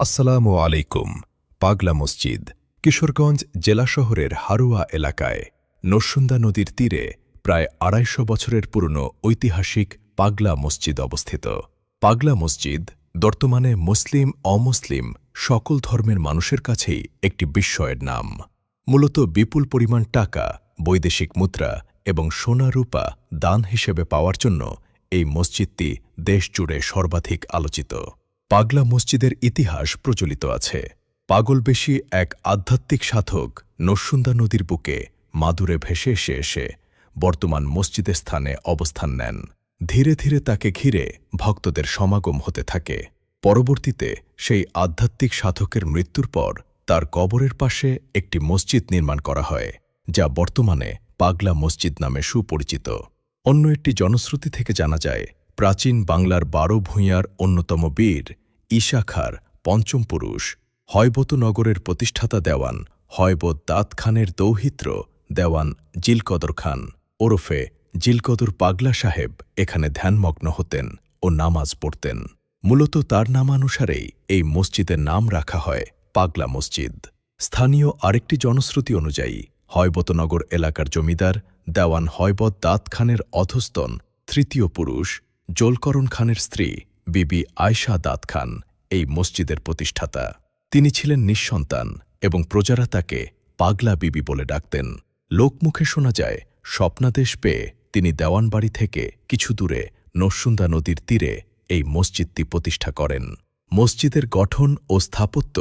আসসালামু আলাইকুম। পাগলা মসজিদ কিশোরগঞ্জ জেলা শহরের হারুয়া এলাকায় নরসুন্দা নদীর তীরে প্রায় ২৫০ বছরের পুরনো ঐতিহাসিক পাগলা মসজিদ অবস্থিত। পাগলা মসজিদ বর্তমানে মুসলিম অমুসলিম সকল ধর্মের মানুষের কাছেই একটি বিস্ময়ের নাম। মূলত বিপুল পরিমাণ টাকা, বৈদেশিক মুদ্রা এবং সোনা রূপা দান হিসেবে পাওয়ার জন্য এই মসজিদটি দেশজুড়ে সর্বাধিক আলোচিত। পাগলা মসজিদের ইতিহাস প্রচলিত আছে। পাগলবেশী এক আধ্যাত্মিক সাধক নরসুন্দা নদীর বুকে মাদুরে ভেসে এসে বর্তমান মসজিদের স্থানে অবস্থান নেন। ধীরে ধীরে তাকে ঘিরে ভক্তদের সমাগম হতে থাকে। পরবর্তীতে সেই আধ্যাত্মিক সাধকের মৃত্যুর পর তার কবরের পাশে একটি মসজিদ নির্মাণ করা হয়, যা বর্তমানে পাগলা মসজিদ নামে সুপরিচিত। অন্য একটি জনশ্রুতি থেকে জানা যায়, প্রাচীন বাংলার ১২ ভূঁইয়ার অন্যতম বীর ঈশা খাঁর পঞ্চম পুরুষ হয়বতনগরের প্রতিষ্ঠাতা দেওয়ান হয়বত দাঁত খানের দৌহিত্র দেওয়ান জিলকদর খান ওরফে জিলকদর পাগলা সাহেব এখানে ধ্যানমগ্ন হতেন ও নামাজ পড়তেন। মূলত তার নামানুসারেই এই মসজিদের নাম রাখা হয় পাগলা মসজিদ। স্থানীয় আরেকটি জনশ্রুতি অনুযায়ী হয়বতনগর এলাকার জমিদার দেওয়ান হয়বত দাঁত খানের অধস্তন তৃতীয় পুরুষ জোলকরণ খানের স্ত্রী বিবি আয়শা দাঁত খান এই মসজিদের প্রতিষ্ঠাতা। তিনি ছিলেন নিঃসন্তান এবং প্রজারা তাকে পাগলা বিবি বলে ডাকতেন। লোকমুখে শোনা যায়, স্বপ্নাদেশ পেয়ে তিনি দেওয়ানবাড়ি থেকে কিছু দূরে নরসুন্দা নদীর তীরে এই মসজিদটি প্রতিষ্ঠা করেন। মসজিদের গঠন ও স্থাপত্য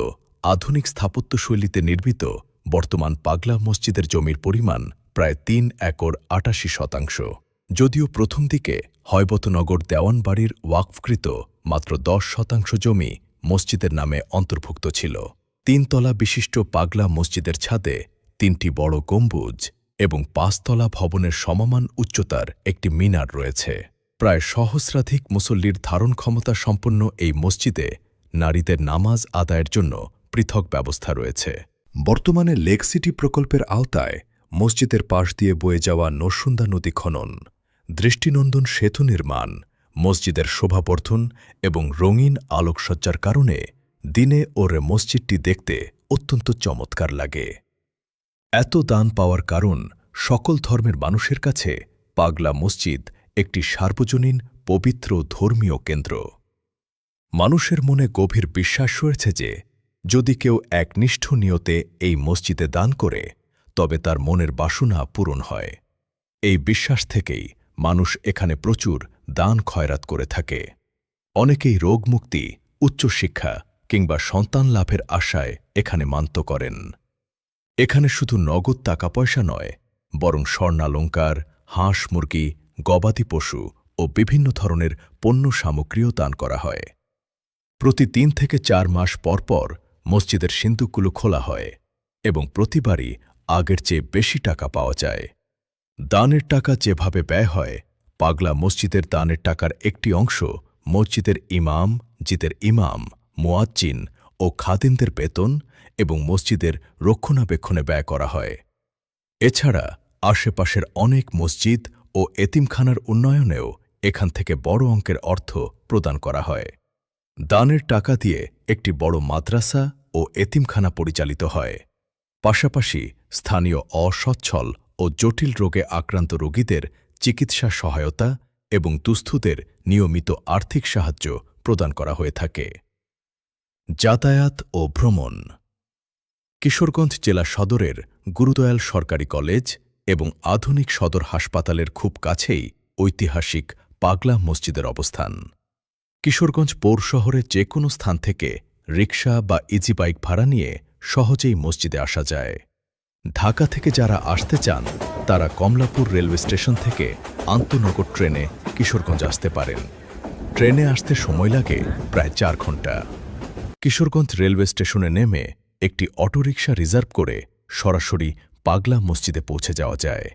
আধুনিক স্থাপত্যশৈলীতে নির্মিত। বর্তমান পাগলা মসজিদের জমির পরিমাণ প্রায় ৩ একর ৮৮ শতাংশ। যদিও প্রথম দিকে হয়বতনগর দেওয়ানবাড়ির ওয়াকফকৃত মাত্র ১০ শতাংশ জমি মসজিদের নামে অন্তর্ভুক্ত ছিল। ৩ তলা বিশিষ্ট পাগলা মসজিদের ছাদে ৩টি বড় গম্বুজ এবং ৫ তলা ভবনের সমমান উচ্চতার একটি মিনার রয়েছে। প্রায় সহস্রাধিক মুসল্লির ধারণ ক্ষমতা সম্পন্ন এই মসজিদে নারীদের নামাজ আদায়ের জন্য পৃথক ব্যবস্থা রয়েছে। বর্তমানে লেক সিটি প্রকল্পের আওতায় মসজিদের পাশ দিয়ে বয়ে যাওয়া নরসুন্দা নদী খনন, দৃষ্টিনন্দন সেতু নির্মাণ, মসজিদের শোভাবর্ধন এবং রঙিন আলোকসজ্জার কারণে দিনে ওরে মসজিদটি দেখতে অত্যন্ত চমৎকার লাগে। এত দান পাওয়ার কারণ সকল ধর্মের মানুষের কাছে পাগলা মসজিদ একটি সার্বজনীন পবিত্র ধর্মীয় কেন্দ্র। মানুষের মনে গভীর বিশ্বাস রয়েছে যে যদি কেউ একনিষ্ঠ নিয়তে এই মসজিদে দান করে তবে তার মনের বাসনা পূরণ হয়। এই বিশ্বাস থেকেই মানুষ এখানে প্রচুর দান খয়রাত করে থাকে। অনেকেই রোগমুক্তি, উচ্চশিক্ষা কিংবা সন্তান লাভের আশায় এখানে মানত করেন। এখানে শুধু নগদ টাকা পয়সা নয়, বরং স্বর্ণালঙ্কার, হাঁস মুরগি, গবাদি পশু ও বিভিন্ন ধরনের পণ্য সামগ্রীও দান করা হয়। প্রতি ৩ থেকে ৪ মাস পর পর মসজিদের সিন্দুকগুলো খোলা হয় এবং প্রতিবারই আগের চেয়ে বেশি টাকা পাওয়া যায়। দানের টাকা যেভাবে ব্যয় হয়, পাগলা মসজিদের দানের টাকার একটি অংশ মসজিদের ইমাম, জিদের ইমাম, মুয়াজ্জিন ও খাদিমদের বেতন এবং মসজিদের রক্ষণাবেক্ষণে ব্যয় করা হয়। এছাড়া আশেপাশের অনেক মসজিদ ও এতিমখানার উন্নয়নেও এখান থেকে বড় অঙ্কের অর্থ প্রদান করা হয়। দানের টাকা দিয়ে একটি বড় মাদ্রাসা ও এতিমখানা পরিচালিত হয়। পাশাপাশি স্থানীয় অসচ্ছল ও জটিল রোগে আক্রান্ত রোগীদের চিকিৎসা সহায়তা এবং দুস্থদের নিয়মিত আর্থিক সাহায্য প্রদান করা হয়ে থাকে। যাতায়াত ও ভ্রমণ। কিশোরগঞ্জ জেলা সদরের গুরুদয়াল সরকারি কলেজ এবং আধুনিক সদর হাসপাতালের খুব কাছেই ঐতিহাসিক পাগলা মসজিদের অবস্থান। কিশোরগঞ্জ পৌর শহরের যে কোনো স্থান থেকে রিকশা বা ইজি বাইক ভাড়া নিয়ে সহজেই মসজিদে আসা যায়। ঢাকা থেকে যারা আসতে চান তারা কমলাপুর রেলওয়ে স্টেশন থেকে আন্তনগর ট্রেনে কিশোরগঞ্জ আসতে পারেন। ট্রেনে আসতে সময় লাগে প্রায় ৪ ঘণ্টা। কিশোরগঞ্জ রেলওয়ে স্টেশনে নেমে একটি অটোরিকশা রিজার্ভ করে সরাসরি পাগলা মসজিদে পৌঁছে যাওয়া যায়।